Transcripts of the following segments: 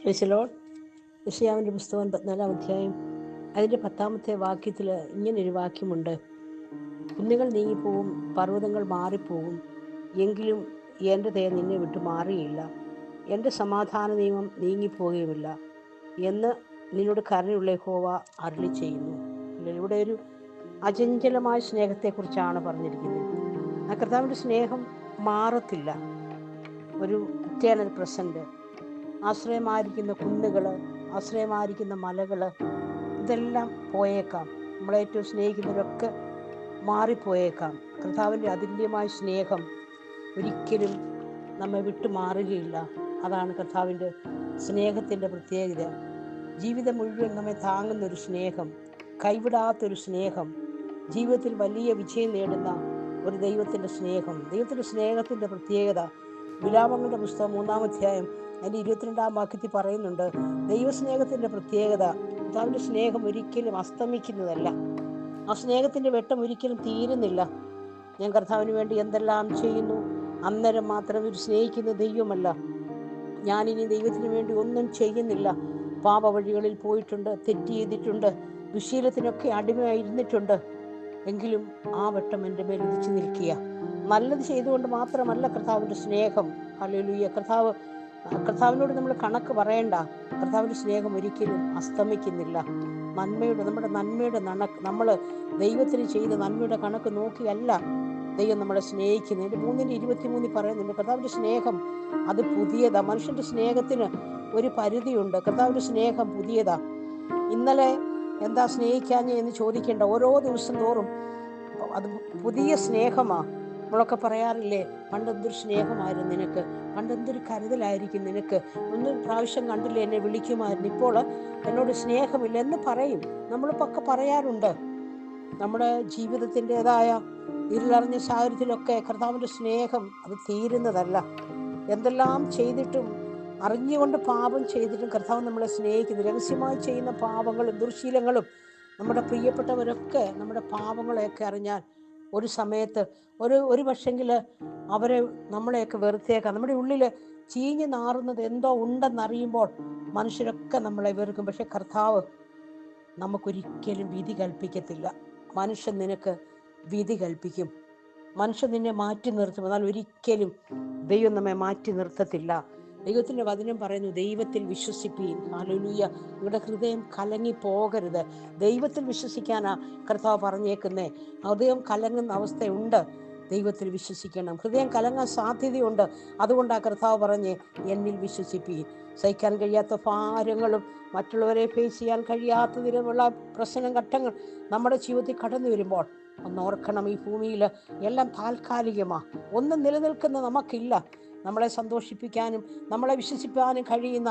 Praise the Lord. യെശയ്യാവിൻ്റെ പുസ്തകം 14 അധ്യായം അതിൻ്റെ 10 വാക്യത്തിൽ ഇങ്ങനൊരു വാക്യമുണ്ട്: കുന്നുകൾ നീങ്ങിപ്പോവും, പർവ്വതങ്ങൾ മാറിപ്പോവും, എങ്കിലും എൻ്റെ ദയ നിന്നെ വിട്ട് മാറിയില്ല, എൻ്റെ സമാധാന നിയമം നീങ്ങിപ്പോകുകയുമില്ല എന്ന് നിന്നോട് കരുണയുള്ള യഹോവ അരുളി ചെയ്യുന്നു. ഇവിടെ ഒരു അചഞ്ചലമായ സ്നേഹത്തെക്കുറിച്ചാണ് പറഞ്ഞിരിക്കുന്നത്. ആ കർത്താവിൻ്റെ സ്നേഹം മാറത്തില്ല. ഒരു ഇറ്റേണൽ പ്രസൻറ്റ്. ആശ്രയമായിരിക്കുന്ന കുന്നുകൾ, ആശ്രയമായിരിക്കുന്ന മലകൾ, ഇതെല്ലാം പോയേക്കാം. നമ്മളെ ഏറ്റവും സ്നേഹിക്കുന്നവരൊക്കെ മാറിപ്പോയേക്കാം. കർത്താവിൻ്റെ അതുല്യമായ സ്നേഹം ഒരിക്കലും നമ്മെ വിട്ടു മാറുകയില്ല. അതാണ് കർത്താവിൻ്റെ സ്നേഹത്തിൻ്റെ പ്രത്യേകത. ജീവിതം മുഴുവൻ നമ്മെ താങ്ങുന്നൊരു സ്നേഹം, കൈവിടാത്തൊരു സ്നേഹം, ജീവിതത്തിൽ വലിയ വിജയം നേടുന്ന ഒരു ദൈവത്തിൻ്റെ സ്നേഹം. ദൈവത്തിൻ്റെ സ്നേഹത്തിൻ്റെ പ്രത്യേകത വിലാപങ്ങളുടെ പുസ്തകം 3 അധ്യായം അതിൻ്റെ 22 വാക്യത്തിൽ പറയുന്നുണ്ട്. ദൈവസ്നേഹത്തിൻ്റെ പ്രത്യേകത, കർത്താവിൻ്റെ സ്നേഹം ഒരിക്കലും അസ്തമിക്കുന്നതല്ല. ആ സ്നേഹത്തിൻ്റെ വെട്ടം ഒരിക്കലും തീരുന്നില്ല. ഞാൻ കർത്താവിന് വേണ്ടി എന്തെല്ലാം ചെയ്യുന്നു, അന്നേരം മാത്രം ഒരു സ്നേഹിക്കുന്ന ദൈവമല്ല. ഞാനിനി ദൈവത്തിന് വേണ്ടി ഒന്നും ചെയ്യുന്നില്ല. പാപ വഴികളിൽ പോയിട്ടുണ്ട്, തെറ്റ് ചെയ്തിട്ടുണ്ട്, ദുശീലത്തിനൊക്കെ അടിമയായിരുന്നിട്ടുണ്ട്. എങ്കിലും ആ വെട്ടം എൻ്റെ മേൽ ഉദിച്ചു നിൽക്കുക. നല്ലത് ചെയ്തുകൊണ്ട് മാത്രമല്ല കർത്താവിൻ്റെ സ്നേഹം. ഹല്ലേലൂയ. കർത്താവിനോട് നമ്മൾ കണക്ക് പറയണ്ട. കർത്താവിൻ്റെ സ്നേഹം ഒരിക്കലും അസ്തമിക്കുന്നില്ല. നമ്മുടെ നന്മയുടെ നമ്മൾ ദൈവത്തിന് ചെയ്ത നന്മയുടെ കണക്ക് നോക്കിയല്ല ദൈവം നമ്മളെ സ്നേഹിക്കുന്നത്. 3:23 പറയുന്നുണ്ട്, കർത്താവിൻ്റെ സ്നേഹം അത് പുതിയതാ. മനുഷ്യൻ്റെ സ്നേഹത്തിന് ഒരു പരിധിയുണ്ട്. കർത്താവിൻ്റെ സ്നേഹം പുതിയതാ. ഇന്നലെ എന്താ സ്നേഹിക്കാഞ്ഞ് എന്ന് ചോദിക്കേണ്ട. ഓരോ ദിവസം തോറും അത് പുതിയ സ്നേഹമാണ്. നമ്മളൊക്കെ പറയാറില്ലേ, പണ്ടെന്തൊരു സ്നേഹമായിരുന്നു നിനക്ക്, പണ്ടെന്തൊരു കരുതലായിരിക്കും നിനക്ക്, ഒന്ന് പ്രാവശ്യം കണ്ടില്ലേ എന്നെ വിളിക്കുമായിരുന്നു, ഇപ്പോൾ എന്നോട് സ്നേഹമില്ല എന്ന് പറയും. നമ്മളിപ്പോൾ ഒക്കെ പറയാറുണ്ട്. നമ്മുടെ ജീവിതത്തിൻ്റെതായ ഇരുളറിഞ്ഞ സാഹചര്യത്തിലൊക്കെ കർത്താവിൻ്റെ സ്നേഹം അത് തീരുന്നതല്ല. എന്തെല്ലാം ചെയ്തിട്ടും, അറിഞ്ഞുകൊണ്ട് പാപം ചെയ്തിട്ടും കർത്താവ് നമ്മളെ സ്നേഹിക്കുന്നു. രഹസ്യമായി ചെയ്യുന്ന പാപങ്ങളും ദുർശീലങ്ങളും നമ്മുടെ പ്രിയപ്പെട്ടവരൊക്കെ നമ്മുടെ പാപങ്ങളെയൊക്കെ അറിഞ്ഞാൽ ഒരു സമയത്ത് ഒരു പക്ഷെങ്കിൽ നമ്മളെയൊക്കെ വെറുത്തേക്കാം. നമ്മുടെ ഉള്ളിൽ ചീഞ്ഞ് നാറുന്നത് എന്തോ ഉണ്ടെന്നറിയുമ്പോൾ മനുഷ്യരൊക്കെ നമ്മളെ വെറുക്കും. പക്ഷെ കർത്താവ് നമുക്കൊരിക്കലും വിധി കൽപ്പിക്കത്തില്ല. മനുഷ്യൻ നിനക്ക് വിധി കൽപ്പിക്കും, മനുഷ്യൻ നിന്നെ മാറ്റി നിർത്തും. എന്നാൽ ഒരിക്കലും ദൈവം നമ്മെ മാറ്റി നിർത്തത്തില്ല. ദൈവത്തിൻ്റെ വചനം പറയുന്നു, ദൈവത്തിൽ വിശ്വസിപ്പീൻ. ഹല്ലേലൂയ. നിങ്ങളുടെ ഹൃദയം കലങ്ങി പോകരുത്. ദൈവത്തിൽ വിശ്വസിക്കാനാ കർത്താവ് പറഞ്ഞേക്കുന്നേ. ഹൃദയം കലങ്ങുന്ന അവസ്ഥയുണ്ട്, ദൈവത്തിൽ വിശ്വസിക്കണം. ഹൃദയം കലങ്ങാൻ സാധ്യതയുണ്ട്. അതുകൊണ്ടാണ് കർത്താവ് പറഞ്ഞേ, എന്നിൽ വിശ്വസിപ്പീൻ. സഹിക്കാൻ കഴിയാത്ത ഭാരങ്ങളും മറ്റുള്ളവരെ ഫേസ് ചെയ്യാൻ കഴിയാത്ത വിധമുള്ള ഘട്ടങ്ങൾ നമ്മുടെ ജീവിതത്തിൽ കടന്നു വരുമ്പോൾ ഒന്നോർക്കണം, ഈ ഭൂമിയിൽ എല്ലാം താൽക്കാലികമാണ്. ഒന്നും നിലനിൽക്കുന്ന നമുക്കില്ല. നമ്മളെ സന്തോഷിപ്പിക്കാനും നമ്മളെ വിശ്വസിപ്പാനും കഴിയുന്ന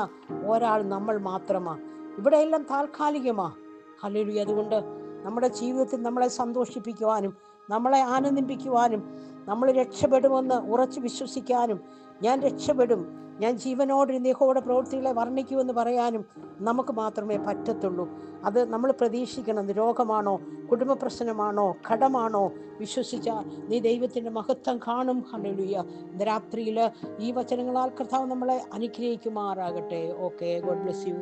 ഒരാൾ നമ്മൾ മാത്രമാണ്. ഇവിടെ എല്ലാം താൽക്കാലികമാണ്. ഹല്ലേലൂയ. അതുകൊണ്ട് നമ്മുടെ ജീവിതത്തിൽ നമ്മളെ സന്തോഷിപ്പിക്കുവാനും നമ്മളെ ആനന്ദിപ്പിക്കുവാനും നമ്മൾ രക്ഷപ്പെടുമെന്ന് ഉറച്ചു വിശ്വസിക്കാനും, ഞാൻ രക്ഷപ്പെടും, ഞാൻ ജീവനോടെ യഹോവയുടെ പ്രവൃത്തികളെ വർണ്ണിക്കുമെന്ന് പറയാനും നമുക്ക് മാത്രമേ പറ്റത്തുള്ളൂ. അത് നമ്മൾ പ്രതീക്ഷിക്കണം. രോഗമാണോ, കുടുംബ പ്രശ്നമാണോ, കടമാണോ, വിശ്വസിച്ചാൽ നീ ദൈവത്തിൻ്റെ മഹത്വം കാണും. ഹല്ലേലൂയ. ഇന്ന് രാത്രിയിൽ ഈ വചനങ്ങളാൽ കർത്താവ് നമ്മളെ അനുഗ്രഹിക്കുമാറാകട്ടെ. Okay, God bless you.